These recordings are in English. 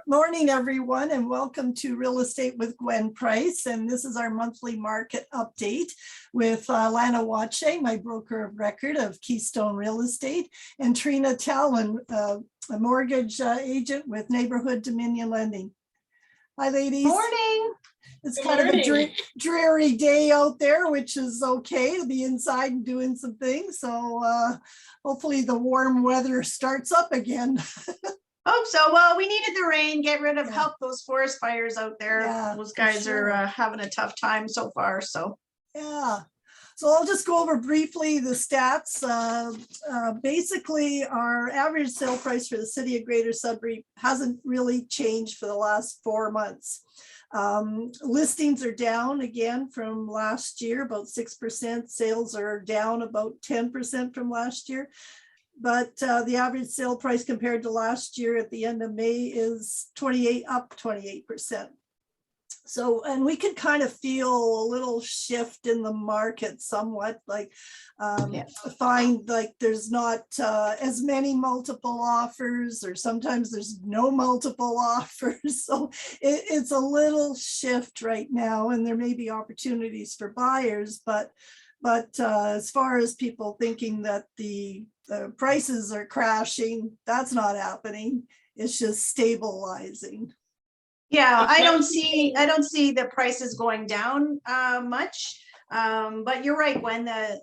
Morning, everyone, and welcome to Real Estate with Gwen Price. And this is our monthly market update with Lana Watier, my broker of record of Keystone Real Estate, and Trina Tallon, a mortgage agent with Neighbourhood Dominion Lending. Hi, ladies. Morning. It's kind of a dreary day out there, which is okay to be inside and doing some things. So hopefully the warm weather starts up again. Hope so. Well, we needed the rain, help those forest fires out there. Yeah, those guys are having a tough time so far. So yeah. So I'll just go over briefly the stats. Basically, our average sale price for the city of Greater Sudbury hasn't really changed for the last 4 months. Listings are down again from last year, about 6%. Sales are down about 10% from last year. But the average sale price compared to last year at the end of May is up 28%. So, and we can kind of feel a little shift in the market somewhat, like find like there's not as many multiple offers, or sometimes there's no multiple offers. So it's a little shift right now, and there may be opportunities for buyers, but as far as people thinking that the prices are crashing, that's not happening. It's just stabilizing. Yeah, I don't see the prices going down much. But you're right, when the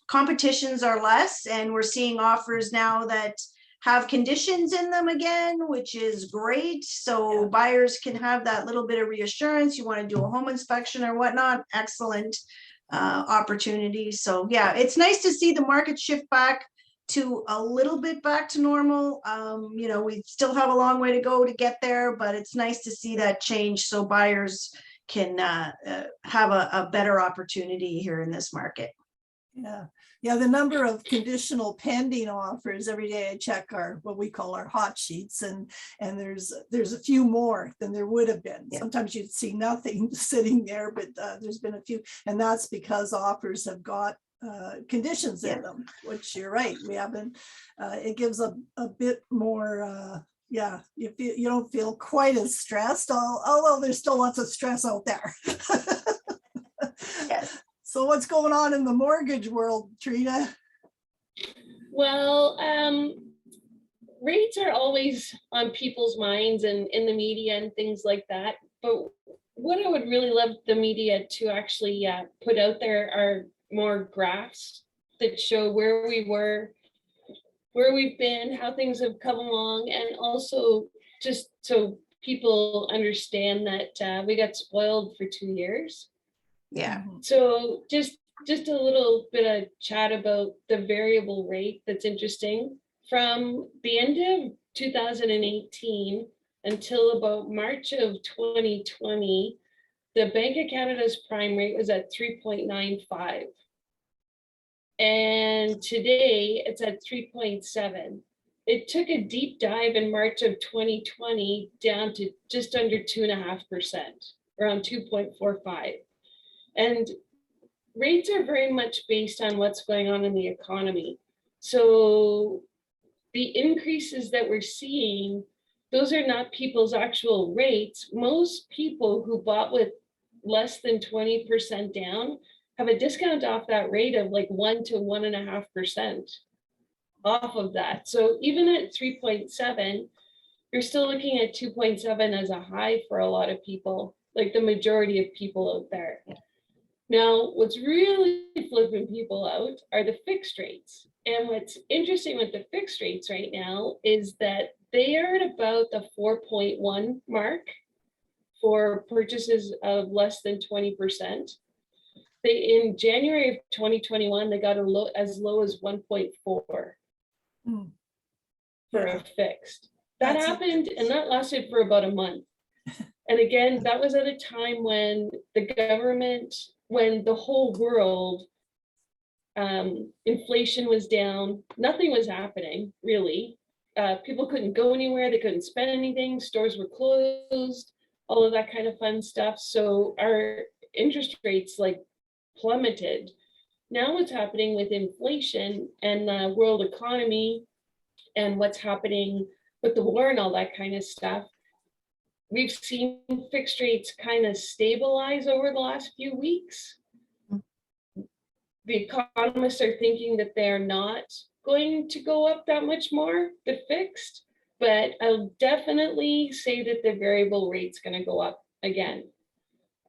competitions are less, and we're seeing offers now that have conditions in them again, which is great. So buyers can have that little bit of reassurance. You want to do a home inspection or whatnot, excellent opportunity. So yeah, it's nice to see the market shift back to a little bit back to normal. We still have a long way to go to get there, but it's nice to see that change so buyers can have a better opportunity here in this market. Yeah, the number of conditional pending offers every day I check are what we call our hot sheets, and there's a few more than there would have been. Sometimes you'd see nothing sitting there, but there's been a few, and that's because offers have got conditions in them, which you're right, we haven't. It gives a bit more you don't feel quite as stressed, although there's still lots of stress out there. Yes. So what's going on in the mortgage world, Trina? Well, rates are always on people's minds and in the media and things like that. But what I would really love the media to actually put out there are more graphs that show where we were, where we've been, how things have come along, and also just so people understand that we got spoiled for 2 years. Yeah. So just a little bit of chat about the variable rate that's interesting. From the end of 2018 until about March of 2020, the Bank of Canada's prime rate was at 3.95. And today it's at 3.7. It took a deep dive in March of 2020 down to just under 2.5%, around 2.45. And rates are very much based on what's going on in the economy. So the increases that we're seeing, those are not people's actual rates. Most people who bought with less than 20% down have a discount off that rate of like 1 to 1.5% off of that. So even at 3.7, you're still looking at 2.7 as a high for a lot of people, like the majority of people out there. Now, what's really flipping people out are the fixed rates. And what's interesting with the fixed rates right now is that they are at about the 4.1 mark for purchases of less than 20%. In January of 2021, they got as low as 1.4 for a fixed. That happened, and that lasted for about a month. And again, that was at a time when the government, when the whole world, inflation was down, nothing was happening, really. People couldn't go anywhere, they couldn't spend anything, stores were closed, all of that kind of fun stuff. So our interest rates plummeted. Now what's happening with inflation and the world economy and what's happening with the war and all that kind of stuff, we've seen fixed rates kind of stabilize over the last few weeks. The economists are thinking that they're not going to go up that much more, the fixed, but I'll definitely say that the variable rate's going to go up again.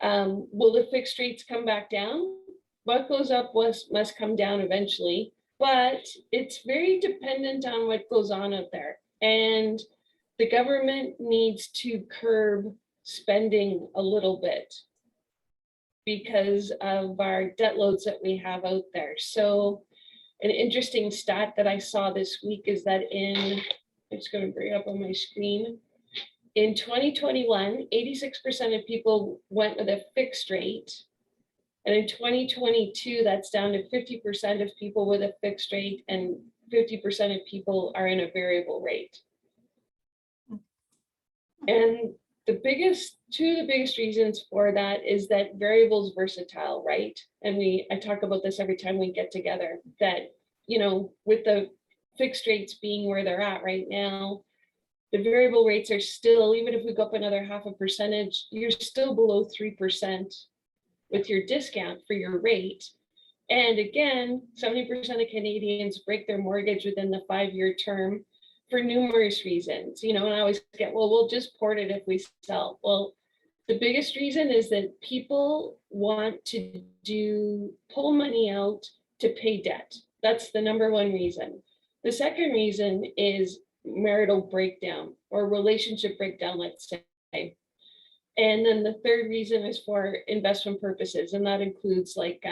Will the fixed rates come back down? What goes up must come down eventually, but it's very dependent on what goes on out there. And the government needs to curb spending a little bit because of our debt loads that we have out there. So an interesting stat that I saw this week is that I'm just going to bring it up on my screen. In 2021, 86% of people went with a fixed rate. And in 2022, that's down to 50% of people with a fixed rate and 50% of people are in a variable rate. And two of the biggest reasons for that is that variable is versatile, right? And I talk about this every time we get together, that, with the fixed rates being where they're at right now, the variable rates are still, even if we go up another 0.5%, you're still below 3% with your discount for your rate. And again, 70% of Canadians break their mortgage within the 5-year term for numerous reasons, and I always get, well, we'll just port it if we sell. Well, the biggest reason is that people want to pull money out to pay debt. That's the number one reason. The second reason is marital breakdown or relationship breakdown, let's say. And then the third reason is for investment purposes. And that includes like,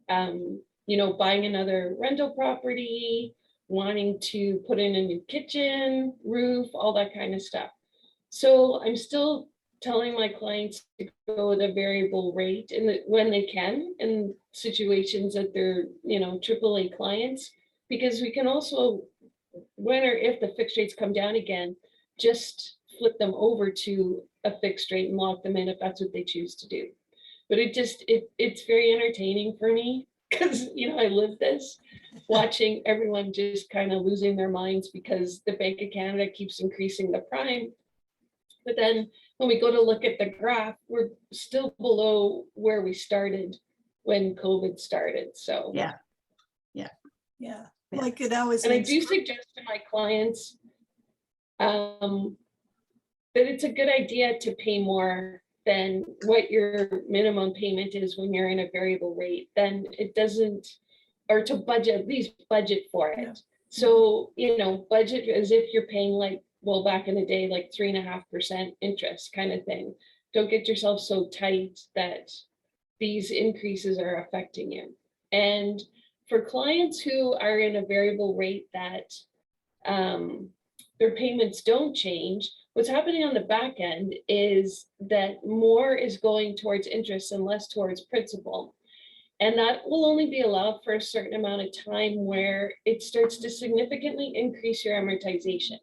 buying another rental property, wanting to put in a new kitchen, roof, all that kind of stuff. So I'm still telling my clients to go with a variable rate when they can in situations that they're, AAA clients, because we can also, when or if the fixed rates come down again, just flip them over to a fixed rate and lock them in if that's what they choose to do. But it's very entertaining for me because, I live this, watching everyone just kind of losing their minds because the Bank of Canada keeps increasing the prime. But then when we go to look at the graph, we're still below where we started when COVID started. So Yeah. Like it always. And I do suggest to my clients that it's a good idea to pay more than what your minimum payment is when you're in a variable rate. Then it doesn't, or to budget, at least budget for it. Yeah. So, budget as if you're paying like, well, back in the day, like 3.5% interest kind of thing. Don't get yourself so tight that these increases are affecting you. And for clients who are in a variable rate that their payments don't change, what's happening on the back end is that more is going towards interest and less towards principal. And that will only be allowed for a certain amount of time where it starts to significantly increase your amortization.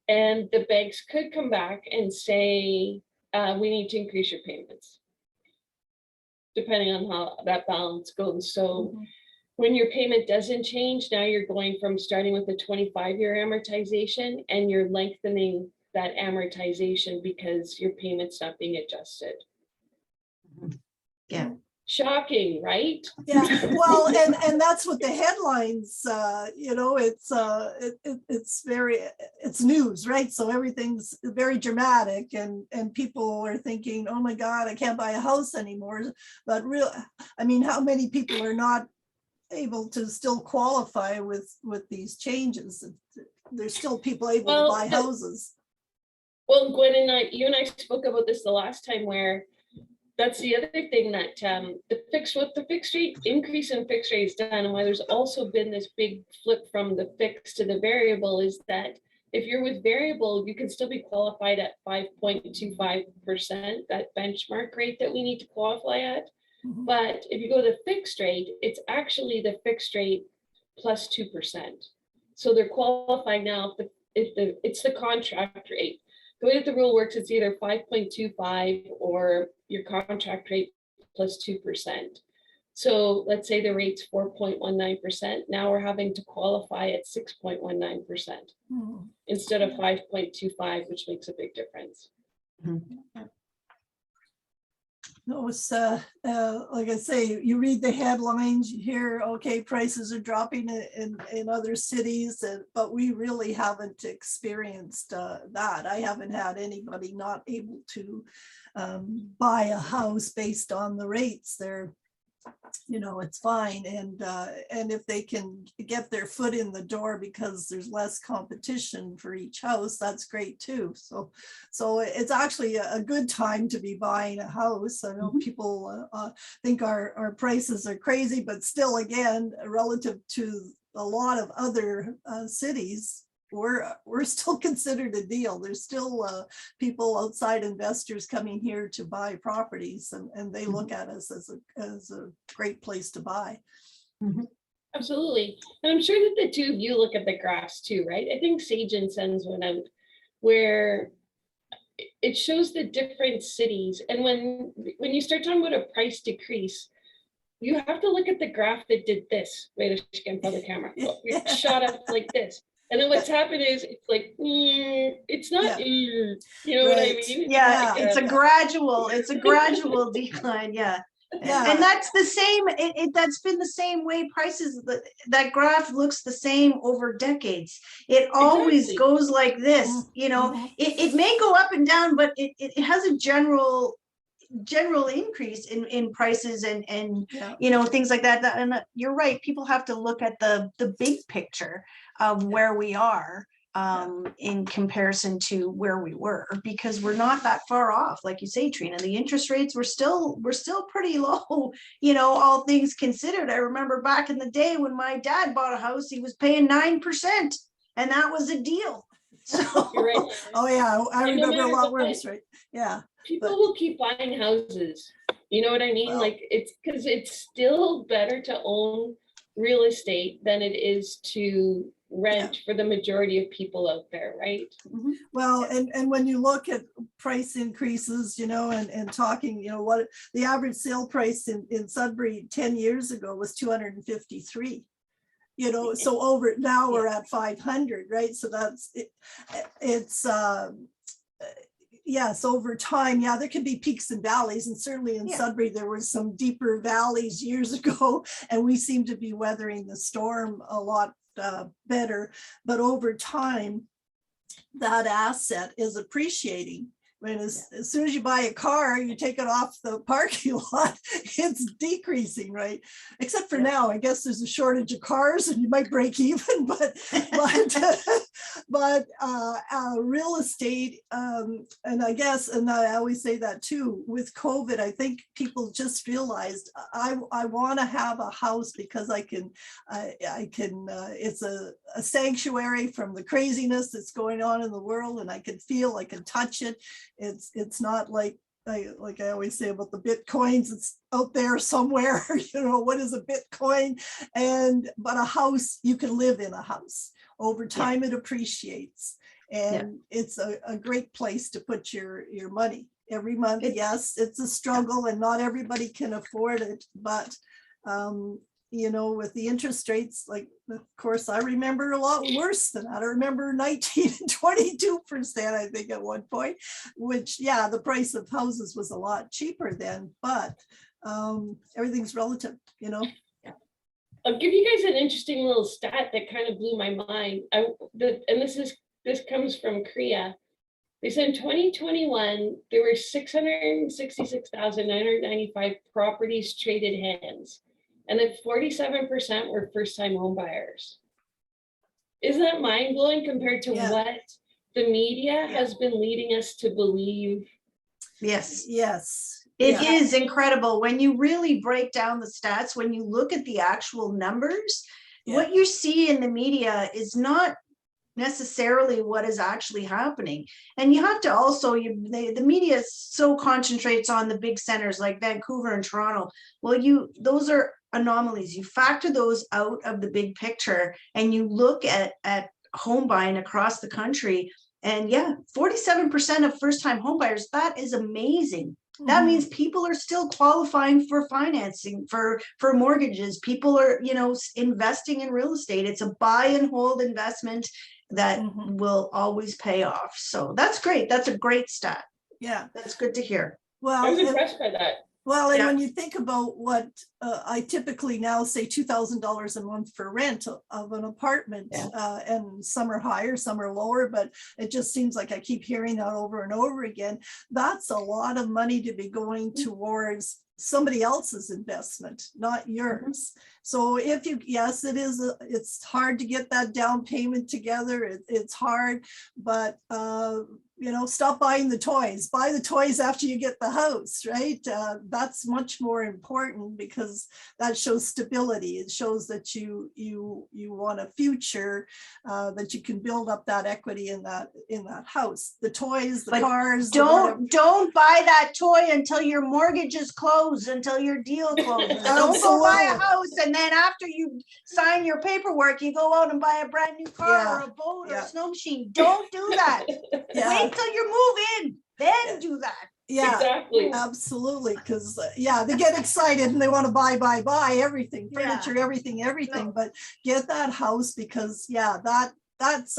And the banks could come back and say, we need to increase your payments, depending on how that balance goes. So when your payment doesn't change, now you're going from starting with a 25-year amortization and you're lengthening that amortization because your payment's not being adjusted. Yeah. Shocking, right? Yeah, well, and that's what the headlines, it's news, right? So everything's very dramatic and people are thinking, oh my God, I can't buy a house anymore. But how many people are not able to still qualify with these changes? There's still people able to buy houses. Well, Gwen and you and I spoke about this the last time, where that's the other thing that the fixed rate increase in fixed rates done, and why there's also been this big flip from the fixed to the variable, is that if you're with variable, you can still be qualified at 5.25%, that benchmark rate that we need to qualify at. But if you go to fixed rate, it's actually the fixed rate plus 2%. So they're qualifying now if it's the contract rate. The way that the rule works, it's either 5.25 or your contract rate plus 2%. So let's say the rate's 4.19%. Now we're having to qualify at 6.19% Mhm. instead of 5.25, which makes a big difference. No, it's like I say, you read the headlines, you hear, okay, prices are dropping in other cities, but we really haven't experienced that. I haven't had anybody not able to buy a house based on the rates. They're, you know, it's fine. And if they can get their foot in the door because there's less competition for each house, that's great too. So it's actually a good time to be buying a house. I know people think our prices are crazy, but still, again, relative to a lot of other cities, we're still considered a deal. There's still people, outside investors, coming here to buy properties, and they look at us as a great place to buy. Absolutely. And I'm sure that the two of you look at the graphs too, right? I think Sagen sends one out where it shows the different cities. And when you start talking about a price decrease, you have to look at the graph that did this. Wait, I can't tell the camera. Oh, it shot up like this. And then what's happened is it's like, it's not, you know what I mean? Yeah, it's a gradual decline. Yeah. And that's the same, that's been the same way prices, that graph looks the same over decades. It always goes like this, you know, it may go up and down, but it has a general increase in prices and you know, things like that. And you're right, people have to look at the big picture of where we are in comparison to where we were, because we're not that far off. Like you say, Trina, the interest rates were still pretty low, you know, all things considered. I remember back in the day when my dad bought a house, he was paying 9%, and that was a deal. So, You're right. Oh yeah, I remember a lot worse, right? Yeah. People will keep buying houses. You know what I mean? Well, like, it's because it's still better to own real estate than it is to rent for the majority of people out there, right? Well, and when you look at price increases, you know, and talking, you know, what the average sale price in Sudbury 10 years ago was 253. You know, so over now we're at 500, right? So that's it's yes, over time, yeah, there can be peaks and valleys, and certainly in Sudbury there were some deeper valleys years ago, and we seem to be weathering the storm a lot better. But over time, that asset is appreciating. When as soon as you buy a car, you take it off the parking lot, it's decreasing, right? Except for now, I guess there's a shortage of cars and you might break even, but real estate, and I guess, and I always say that too, with COVID, I think people just realized I want to have a house because I can, it's a sanctuary from the craziness that's going on in the world, and I can feel, I can touch it. It's not like I always say about the Bitcoins, it's out there somewhere, you know, what is a Bitcoin? But a house, you can live in a house. Over time, it appreciates. And it's a great place to put your money every month. Yes, it's a struggle and not everybody can afford it, but you know, with the interest rates, like, of course, I remember a lot worse than that. I remember 19 and 22%, I think, at one point, which, yeah, the price of houses was a lot cheaper then, but everything's relative, you know. I'll give you guys an interesting little stat that kind of blew my mind. This comes from CREA. They said in 2021, there were 666,995 properties traded hands, and that 47% were first-time home buyers. Isn't that mind-blowing compared to what the media has been leading us to believe? Yes. It is incredible when you really break down the stats, when you look at the actual numbers, what you see in the media is not necessarily what is actually happening. And you have to also, the media so concentrates on the big centers like Vancouver and Toronto. Well, those are anomalies. You factor those out of the big picture and you look at home buying across the country. And 47% of first-time home buyers, that is amazing. That Mhm. means people are still qualifying for financing, for mortgages. People are, investing in real estate. It's a buy and hold investment that Mhm. will always pay off. So that's great. That's a great stat. Yeah. That's good to hear. I Well, was and- impressed by that. well, and Yeah. when you think about what I typically now say $2,000 a month for rent of an apartment, Yeah. and some are higher, some are lower, but it just seems like I keep hearing that over and over again. That's a lot of money to be going towards somebody else's investment, not yours. So if you, yes, it is, it's hard to get that down payment together. It's hard, but stop buying the toys. Buy the toys after you get the house, right? That's much more important because that shows stability. It shows that you want a future, that you can build up that equity in that house. The toys, the But cars. the whatever. Don't buy that toy until your mortgage is closed, until your deal closes. Don't go buy a Absolutely. house and then after you sign your paperwork, you go out and buy a brand new car Yeah. or a boat or Yeah. a snow machine. Don't do that. Yeah. Wait till you move in, then Yeah. do that. Yeah. Exactly. Absolutely, because they get excited and they want to buy everything, furniture, everything. But get that house because that's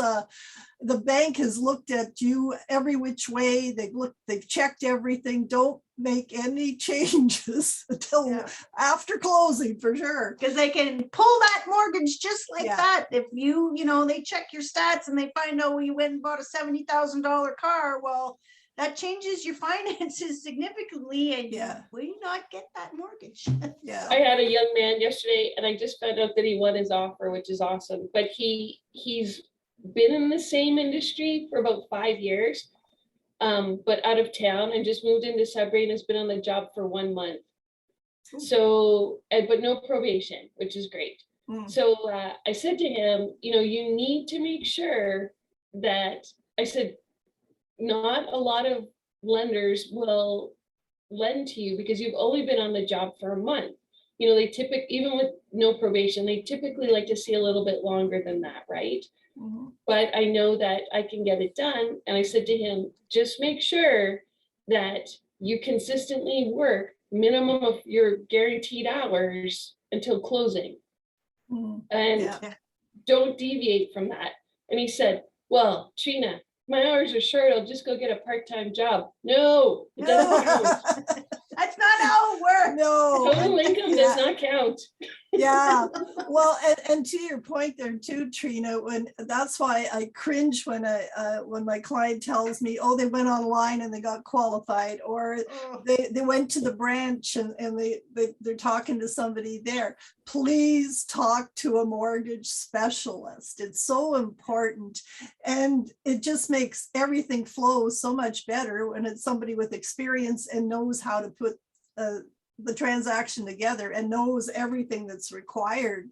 the bank has looked at you every which way. They've checked everything. Don't make any changes until after closing for sure. Because they can pull that mortgage just like Yeah. that. If they check your stats and they find out you went and bought a $70,000 car, well, that changes your finances significantly and you will not get that mortgage. Yeah. I had a young man yesterday and I just found out that he won his offer, which is awesome. But he's been in the same industry for about 5 years, but out of town and just moved into Sudbury and has been on the job for 1 month. So, but no probation, which is great. So I said to him, you need to make sure that, I said, not a lot of lenders will lend to you because you've only been on the job for a month. They typically, even with no probation, they typically like to see a little bit longer than that, right? But I know that I can get it done. And I said to him, just make sure that you consistently work minimum of your guaranteed hours until closing. And don't deviate from that. And he said, well, Trina, my hours are short. I'll just go get a part-time job. No, it doesn't count. That's not how it works. No. Total income does not count. Yeah. Well, and to your point there too, Trina, that's why I cringe when my client tells me, oh, they went online and they got qualified, or they went to the branch and they're talking to somebody there. Please talk to a mortgage specialist. It's so important. And it just makes everything flow so much better when it's somebody with experience and knows how to put the transaction together and knows everything that's required,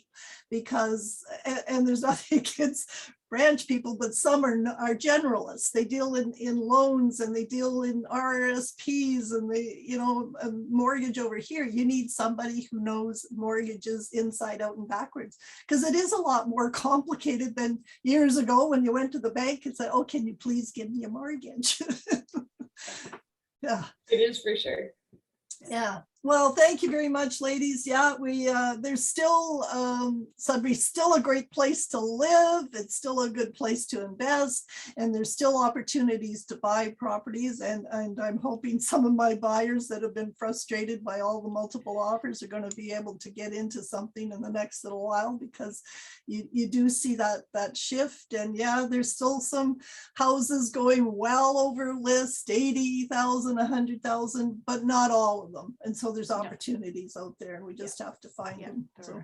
because and there's nothing against branch people, but some are generalists. They deal in loans and they deal in RSPs and a mortgage over here. You need somebody who knows mortgages inside out and backwards, because it is a lot more complicated than years ago when you went to the bank and said, oh, can you please give me a mortgage? Yeah, it is for sure. Yeah. Well, thank you very much, ladies. Yeah, there's still, Sudbury's still a great place to live. It's still a good place to invest, and there's still opportunities to buy properties. And I'm hoping some of my buyers that have been frustrated by all the multiple offers are going to be able to get into something in the next little while, because you do see that shift. And yeah, there's still some houses going well over list, 80,000, 100,000, but not all of them. And so there's opportunities out there, and we just have to find them. So,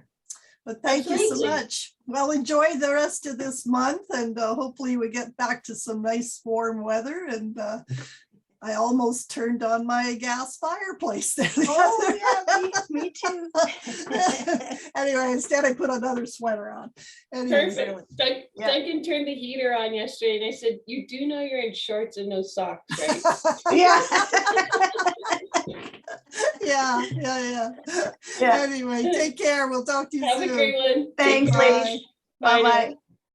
but thank you so much. Well, enjoy the rest of this month, and hopefully we get back to some nice warm weather. And I almost turned on my gas fireplace there. Oh yeah, me too. Anyway, instead I put another sweater on. Anyways, Perfect. Duncan turned the heater on yesterday, and I said, you do know you're in shorts and no socks, right? Yeah. Yeah. Yeah. Anyway, take care. We'll talk to you Have soon. a great one. Thanks, Bye. ladies. Bye-bye.